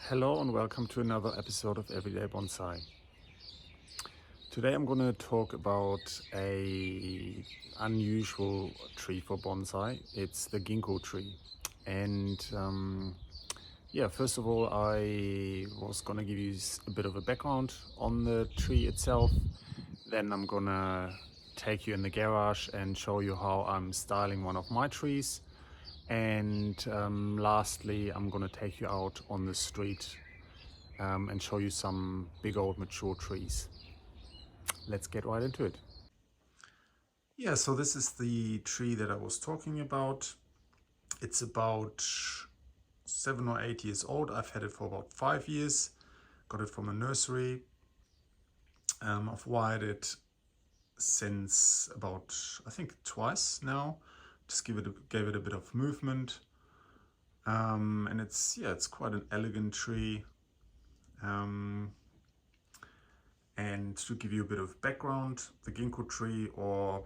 Hello and welcome to another episode of Everyday Bonsai. Today I'm going to talk about a unusual tree for bonsai. It's the ginkgo tree. And first of all, I was going to give you a bit of a background on the tree itself. Then I'm going to take you in the garage and show you how I'm styling one of my trees. And lastly, I'm going to take you out on the street and show you some big old mature trees. Let's get right into it. Yeah, so this is the tree that I was talking about. It's about 7 or 8 years old. I've had it for about 5 years. Got it from a nursery. I've wired it since about, I think, twice now. Just gave it a bit of movement. And it's quite an elegant tree. And to give you a bit of background, the ginkgo tree, or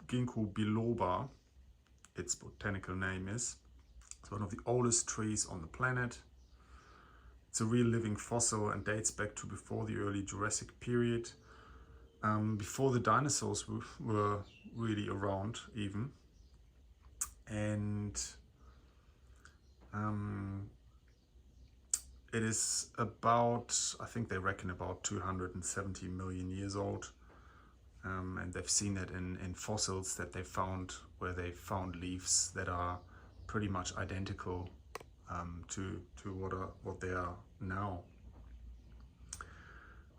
Ginkgo biloba, its botanical name is, it's one of the oldest trees on the planet. It's a real living fossil and dates back to before the early Jurassic period, before the dinosaurs were really around even. And it is about, I think they reckon about 270 million years old. And they've seen it in fossils that they found, where they found leaves that are pretty much identical to what they are now.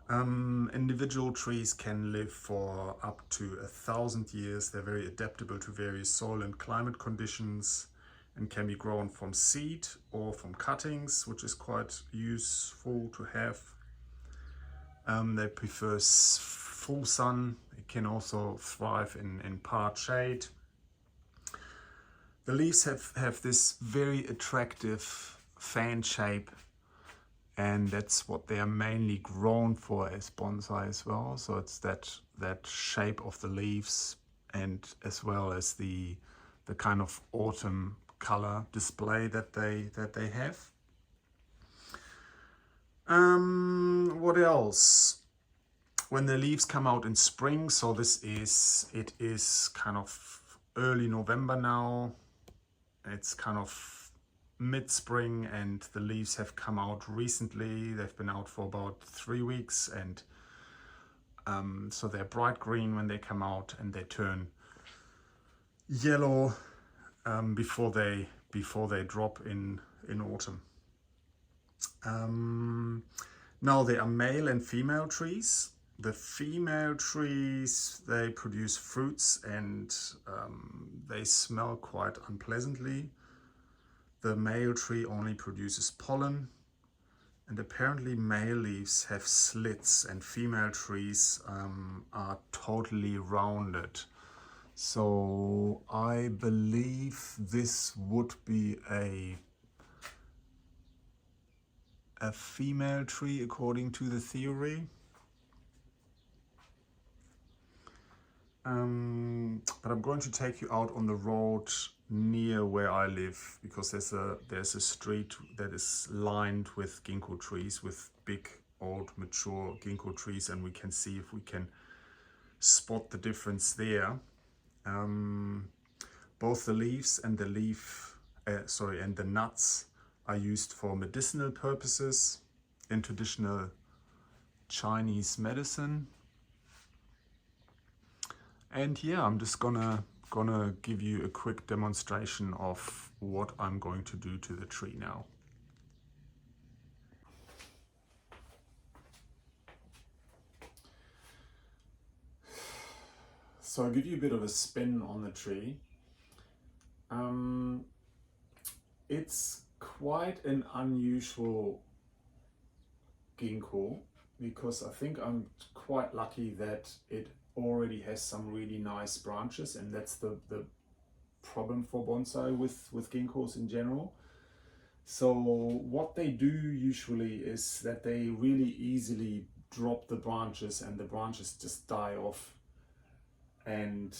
Individual trees can live for up to 1,000 years. They're very adaptable to various soil and climate conditions and can be grown from seed or from cuttings, which is quite useful to have. They prefer full sun. It can also thrive in part shade. The leaves have this very attractive fan shape, and that's what they are mainly grown for as bonsai as well. So it's that shape of the leaves, and as well as the kind of autumn color display that they have. What else? When the leaves come out in spring, so it is kind of early November now. It's kind of mid-spring and the leaves have come out recently. They've been out for about 3 weeks, and so they're bright green when they come out, and they turn yellow before they drop in autumn. Now there are male and female trees. The female trees, they produce fruits, and they smell quite unpleasantly. The male tree only produces pollen, and apparently male leaves have slits and female trees are totally rounded. So I believe this would be a female tree according to the theory. But I'm going to take you out on the road near where I live, because there's a street that is lined with ginkgo trees, with big old mature ginkgo trees, and we can see if we can spot the difference there. Both the leaves and the nuts are used for medicinal purposes in traditional Chinese medicine. And yeah, I'm just gonna give you a quick demonstration of what I'm going to do to the tree now. So I'll give you a bit of a spin on the tree. It's quite an unusual ginkgo, because I think I'm quite lucky that it already has some really nice branches, and that's the problem for bonsai with ginkgos in general. So what they do usually is that they really easily drop the branches, and the branches just die off, and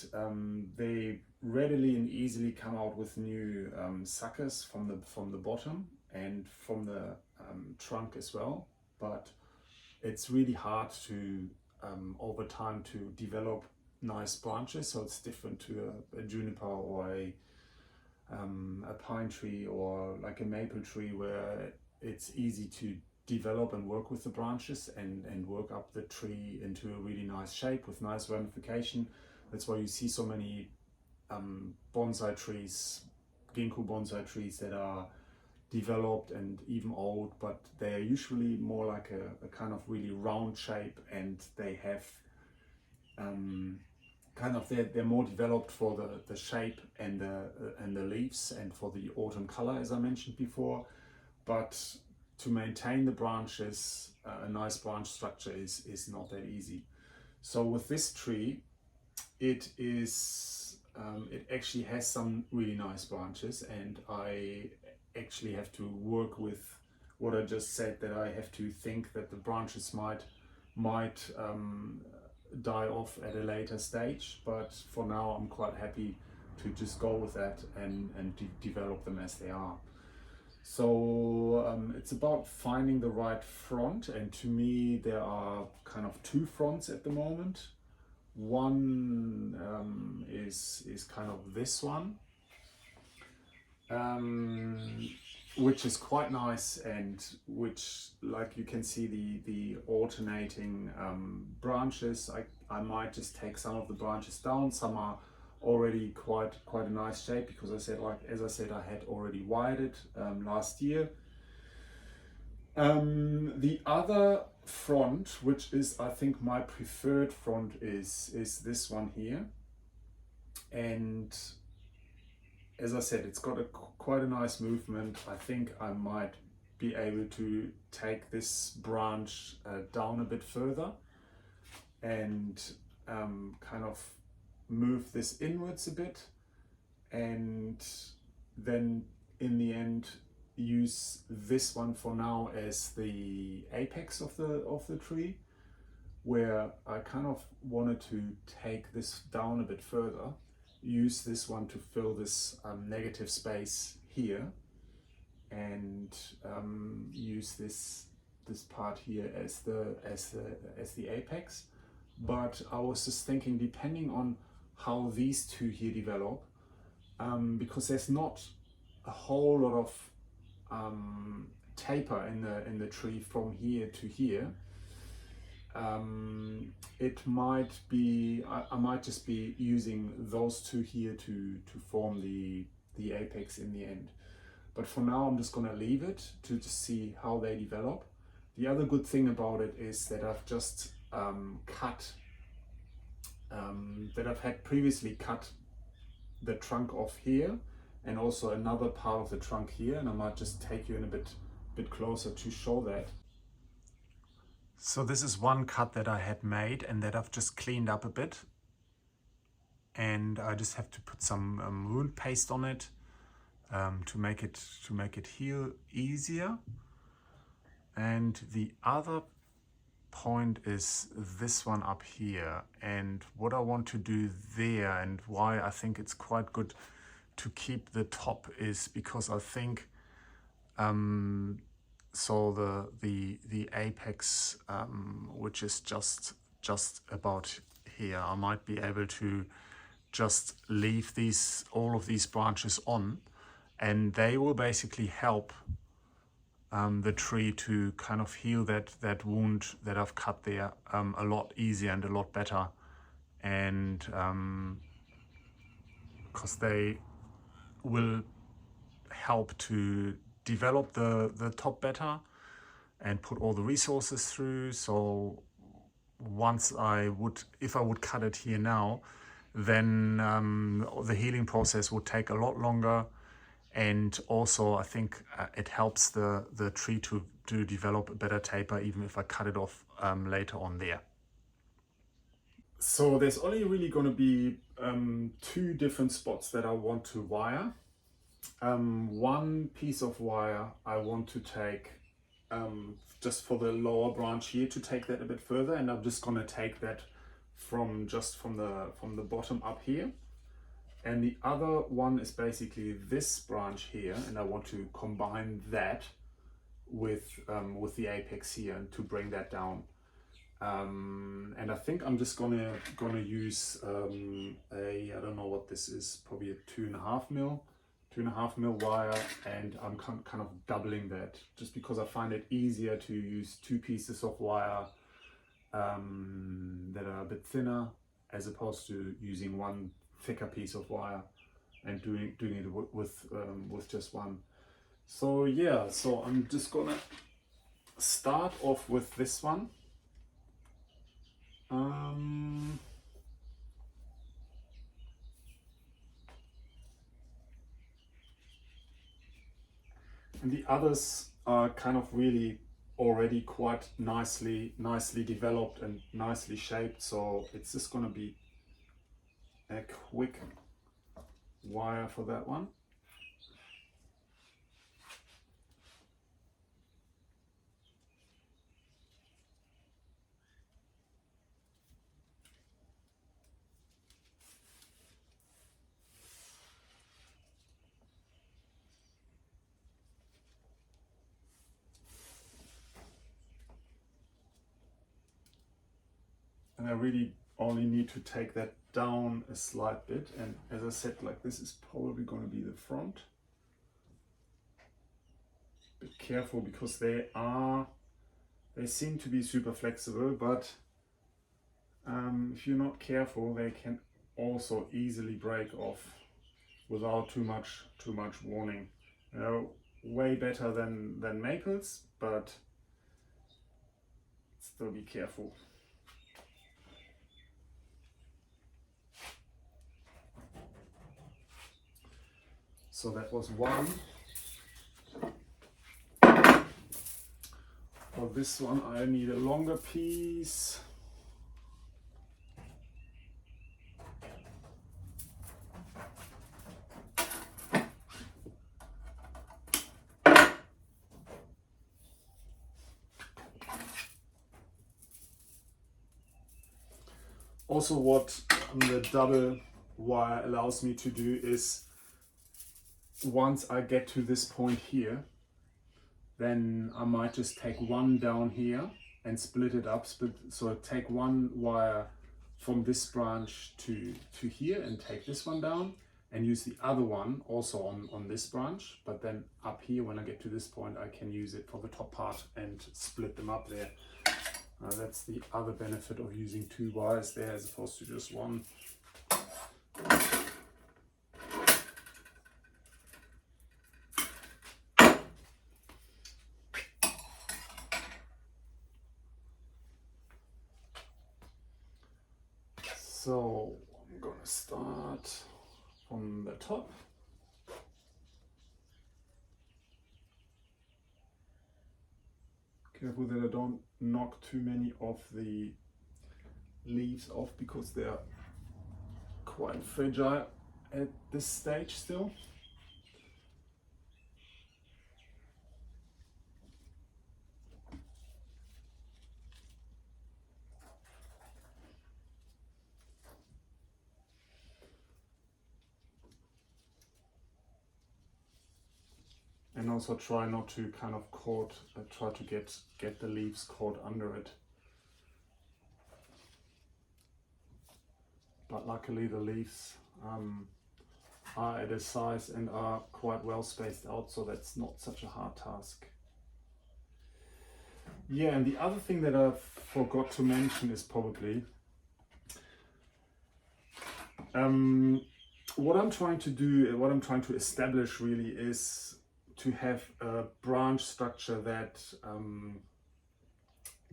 they readily and easily come out with new suckers from the bottom, and from the trunk as well, but it's really hard to over time to develop nice branches. So it's different to a juniper or a pine tree or like a maple tree, where it's easy to develop and work with the branches and work up the tree into a really nice shape with nice ramification. That's why you see so many bonsai trees, Ginkgo bonsai trees, that are developed and even old, but they're usually more like a kind of really round shape, and they have kind of they're more developed for the shape and the leaves and for the autumn color, as I mentioned before. But to maintain the branches, a nice branch structure is not that easy. So with this tree, it actually has some really nice branches, and I actually have to work with what I just said, that I have to think that the branches might die off at a later stage, but for now I'm quite happy to just go with that and develop them as they are. So it's about finding the right front, and to me there are kind of two fronts at the moment. One is kind of this one, which is quite nice, and which, like you can see, the alternating branches. I might just take some of the branches down. Some are already quite a nice shape, because as I said, I had already wired it last year. The other front, which is I think my preferred front, is this one here, and as I said, it's got quite a nice movement. I think I might be able to take this branch down a bit further and kind of move this inwards a bit, and then in the end use this one for now as the apex of the tree, where I kind of wanted to take this down a bit further, use this one to fill this negative space here, and use this part here as the apex. But I was just thinking, depending on how these two here develop, because there's not a whole lot of taper in the tree from here to here, it might be I might just be using those two here to form the apex in the end. But for now I'm just going to leave it to just see how they develop. The other good thing about it is that I've just had previously cut the trunk off here, and also another part of the trunk here, and I might just take you in a bit closer to show that. So this is one cut that I had made and that I've just cleaned up a bit, and I just have to put some wound paste on it to make it heal easier. And the other point is this one up here, and what I want to do there, and why I think it's quite good to keep the top, is because I think so the apex, which is just about here, I might be able to just leave all of these branches on, and they will basically help the tree to kind of heal that wound that I've cut there a lot easier and a lot better, and because they will help to develop the top better and put all the resources through. So once if I would cut it here now, then the healing process would take a lot longer, and also I think it helps the tree to develop a better taper, even if I cut it off later on there. So there's only really going to be two different spots that I want to wire. One piece of wire I want to take just for the lower branch here, to take that a bit further, and I'm just going to take that from the bottom up here. And the other one is basically this branch here, and I want to combine that with the apex here and to bring that down. And I think I'm just gonna use I don't know what this is, probably a 2.5 mil wire, and I'm kind of doubling that just because I find it easier to use 2 pieces of wire that are a bit thinner as opposed to using one thicker piece of wire and doing it with just one. So yeah, so I'm just gonna start off with this one. And the others are kind of really already quite nicely developed and nicely shaped, so it's just going to be a quick wire for that one. And I really only need to take that down a slight bit, and as I said, like, this is probably going to be the front. Be careful because they seem to be super flexible, but if you're not careful, they can also easily break off without too much warning. You know, way better than maples, but still be careful. So that was one. For this one I need a longer piece. Also, what the double wire allows me to do is, once I get to this point here, then I might just take one down here and split it up. So take one wire from this branch to here and take this one down, and use the other one also on this branch. But then up here, when I get to this point, I can use it for the top part and split them up there. That's the other benefit of using 2 wires there as opposed to just one. So I'm gonna start from the top. Careful that I don't knock too many of the leaves off because they are quite fragile at this stage still. And also try not to kind of try to get the leaves caught under it. But luckily the leaves are at a size and are quite well spaced out, so that's not such a hard task. Yeah, and the other thing that I forgot to mention is probably what I'm trying to do, what I'm trying to establish really is to have a branch structure that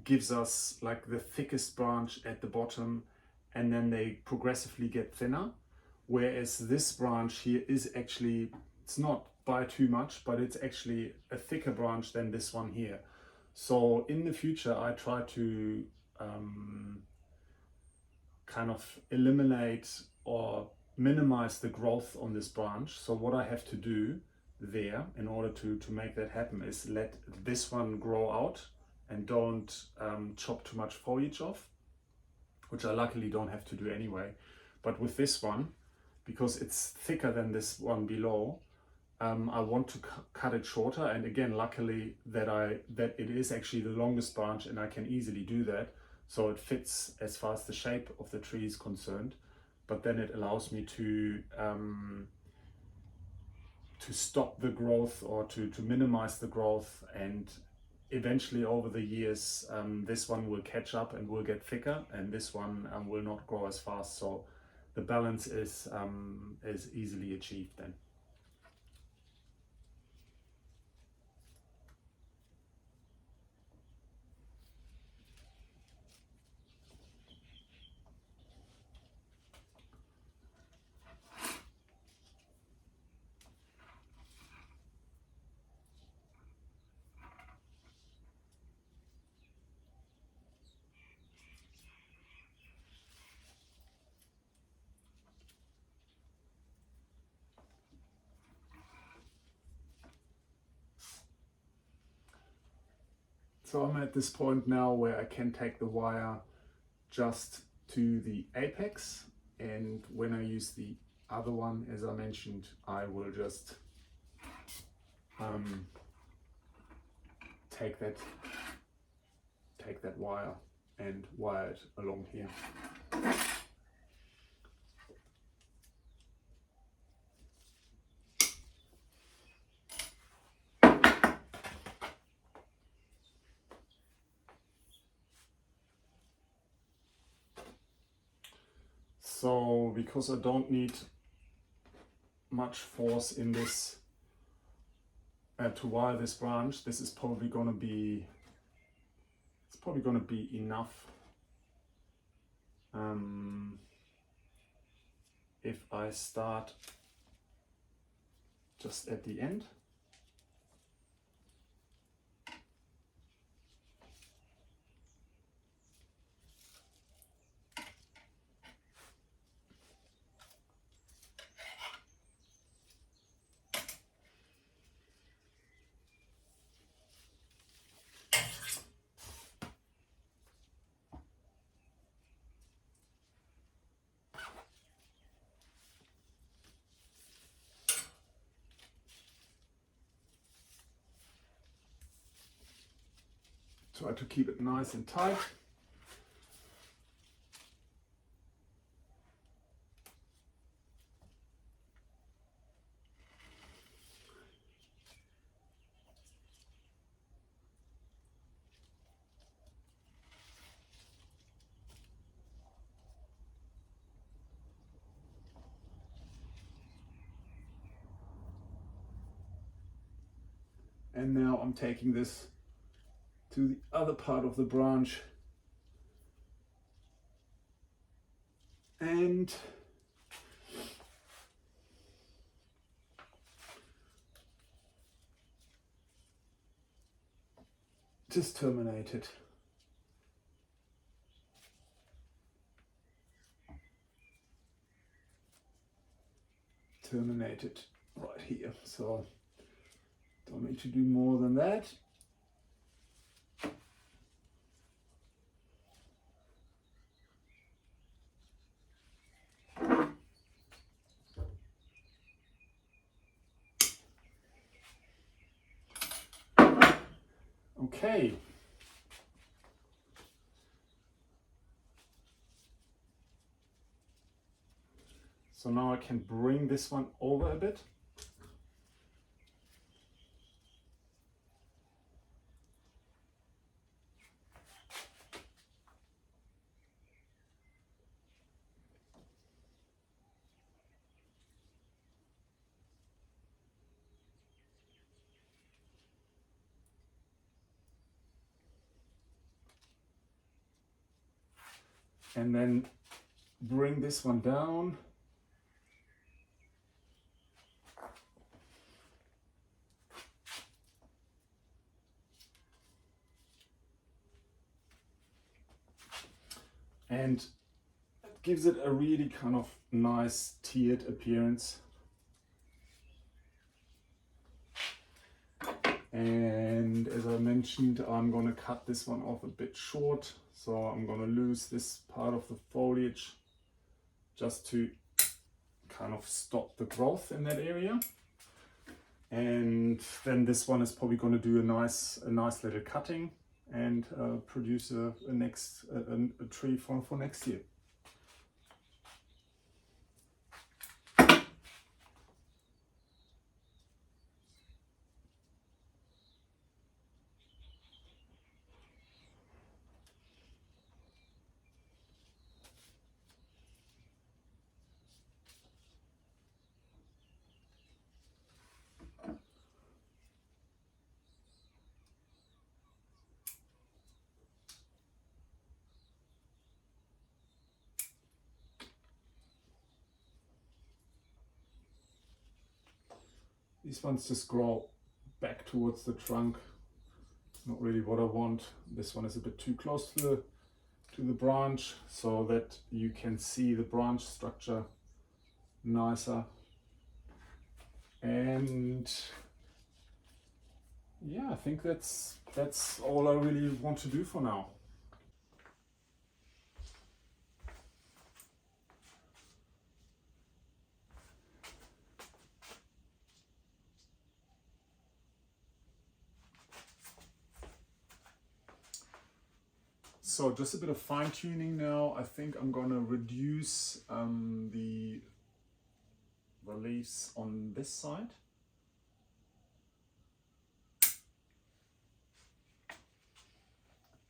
gives us like the thickest branch at the bottom, and then they progressively get thinner. Whereas this branch here is actually, it's not by too much, but it's actually a thicker branch than this one here. So in the future, I try to kind of eliminate or minimize the growth on this branch. So what I have to do there in order to make that happen is let this one grow out and don't chop too much foliage off, which I luckily don't have to do anyway. But with this one, because it's thicker than this one below, I want to cut it shorter, and again, luckily that it is actually the longest branch, and I can easily do that, so it fits as far as the shape of the tree is concerned. But then it allows me to stop the growth, or to minimize the growth, and eventually over the years this one will catch up and will get thicker, and this one will not grow as fast. So the balance is easily achieved then. So I'm at this point now where I can take the wire just to the apex, and when I use the other one, as I mentioned, I will just take that wire and wire it along here. So because I don't need much force in this to wire this branch, this is probably going to be enough if I start just at the end. Try to keep it nice and tight. And now I'm taking this to the other part of the branch, and just terminate it. Terminate it right here. So don't need to do more than that. Okay. So now I can bring this one over a bit. And then bring this one down. And it gives it a really kind of nice tiered appearance. And as I mentioned, I'm going to cut this one off a bit short. So I'm going to lose this part of the foliage just to kind of stop the growth in that area. And then this one is probably going to do a nice little cutting and produce a tree for next year. These ones just grow back towards the trunk. It's not really what I want. This one is a bit too close to the branch so that you can see the branch structure nicer. And yeah, I think that's all I really want to do for now. So just a bit of fine tuning now. I think I'm gonna reduce the leaves on this side.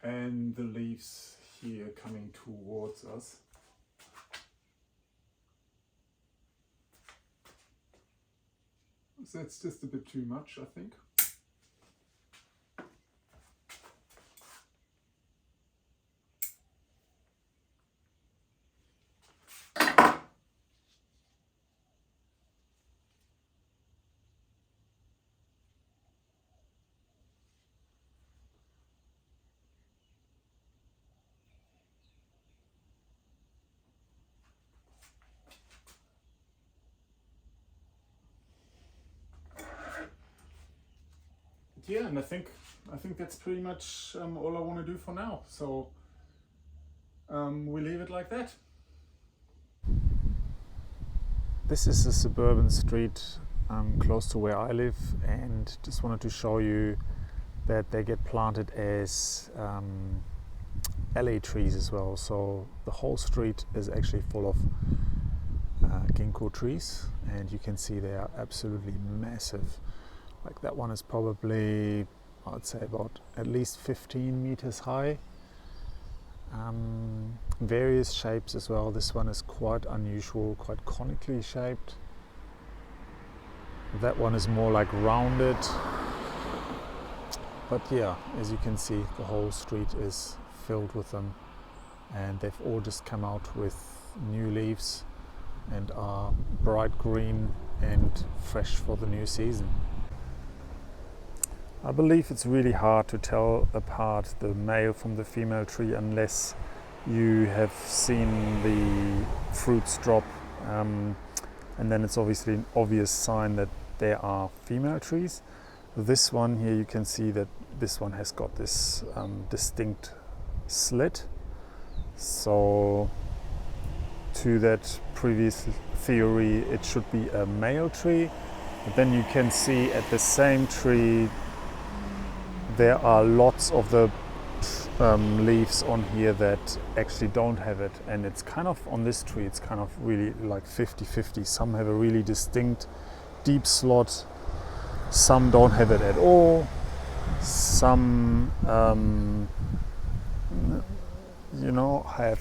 And the leaves here coming towards us. So that's just a bit too much, I think. Yeah, and I think that's pretty much all I want to do for now. So we leave it like that. This is a suburban street close to where I live, and just wanted to show you that they get planted as alley trees as well. So the whole street is actually full of ginkgo trees, and you can see they are absolutely massive. Like that one is probably, I'd say, about at least 15 meters high. Various shapes as well. This one is quite unusual, quite conically shaped. That one is more like rounded. But yeah, as you can see, the whole street is filled with them, and they've all just come out with new leaves and are bright green and fresh for the new season. I believe it's really hard to tell apart the male from the female tree unless you have seen the fruits drop, and then it's obviously an obvious sign that they are female trees. This one here, you can see that this one has got this distinct slit. So to that previous theory, it should be a male tree. But then you can see at the same tree there are lots of the leaves on here that actually don't have it, and it's kind of, on this tree, it's kind of really like 50-50. Some have a really distinct deep slot, some don't have it at all, some have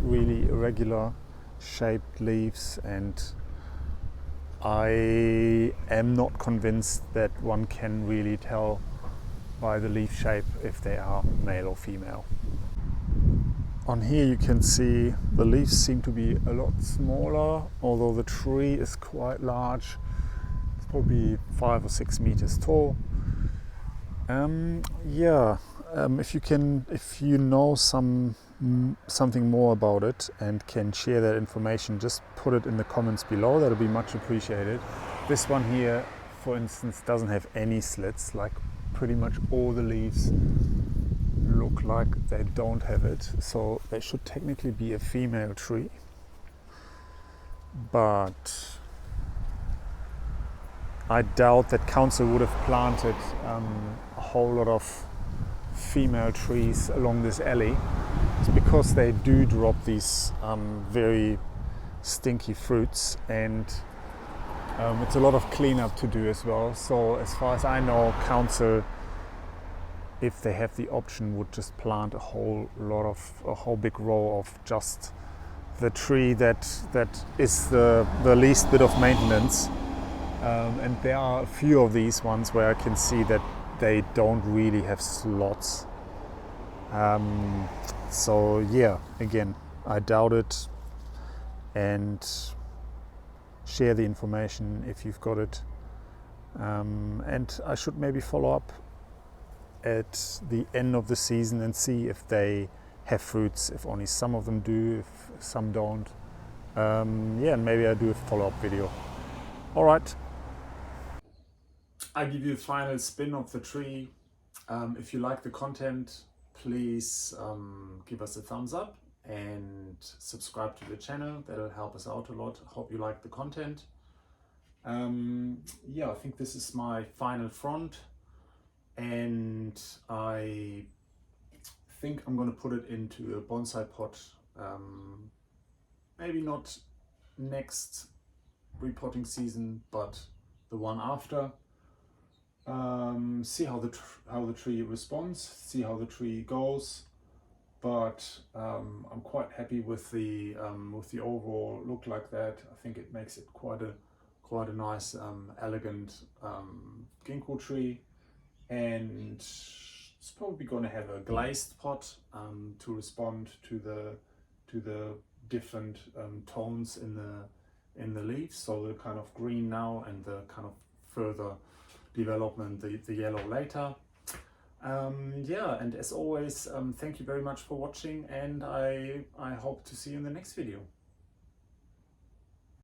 really irregular shaped leaves, and I am not convinced that one can really tell by the leaf shape if they are male or female. On here you can see the leaves seem to be a lot smaller, although the tree is quite large. It's probably 5 or 6 meters tall. If you know something more about it and can share that information, just put it in the comments below. That'll be much appreciated. This one here, for instance, doesn't have any slits. Like pretty much all the leaves look like they don't have it, so they should technically be a female tree. But I doubt that council would have planted a whole lot of female trees along this alley. It's because they do drop these very stinky fruits, and it's a lot of cleanup to do as well. So as far as I know, council, if they have the option, would just plant a whole big row of just the tree that is the least bit of maintenance. And there are a few of these ones where I can see that they don't really have slots. So yeah, again, I doubt it, and share the information if you've got it. And I should maybe follow up at the end of the season and see if they have fruits, if only some of them do, if some don't. Yeah, and maybe I do a follow-up video. All right. I give you a final spin of the tree. If you like the content, please give us a thumbs up and subscribe to the channel. That'll help us out a lot. Hope you like the content. Yeah, I think this is my final front, and I think I'm going to put it into a bonsai pot. Maybe not next repotting season, but the one after. See how the tree responds, see how the tree goes, but I'm quite happy with the overall look like that. I think it makes it quite a nice, elegant ginkgo tree, and it's probably going to have a glazed pot to respond to the different tones in the leaves. So the kind of green now and the kind of further development, the yellow later. Yeah, and as always, thank you very much for watching, and I hope to see you in the next video.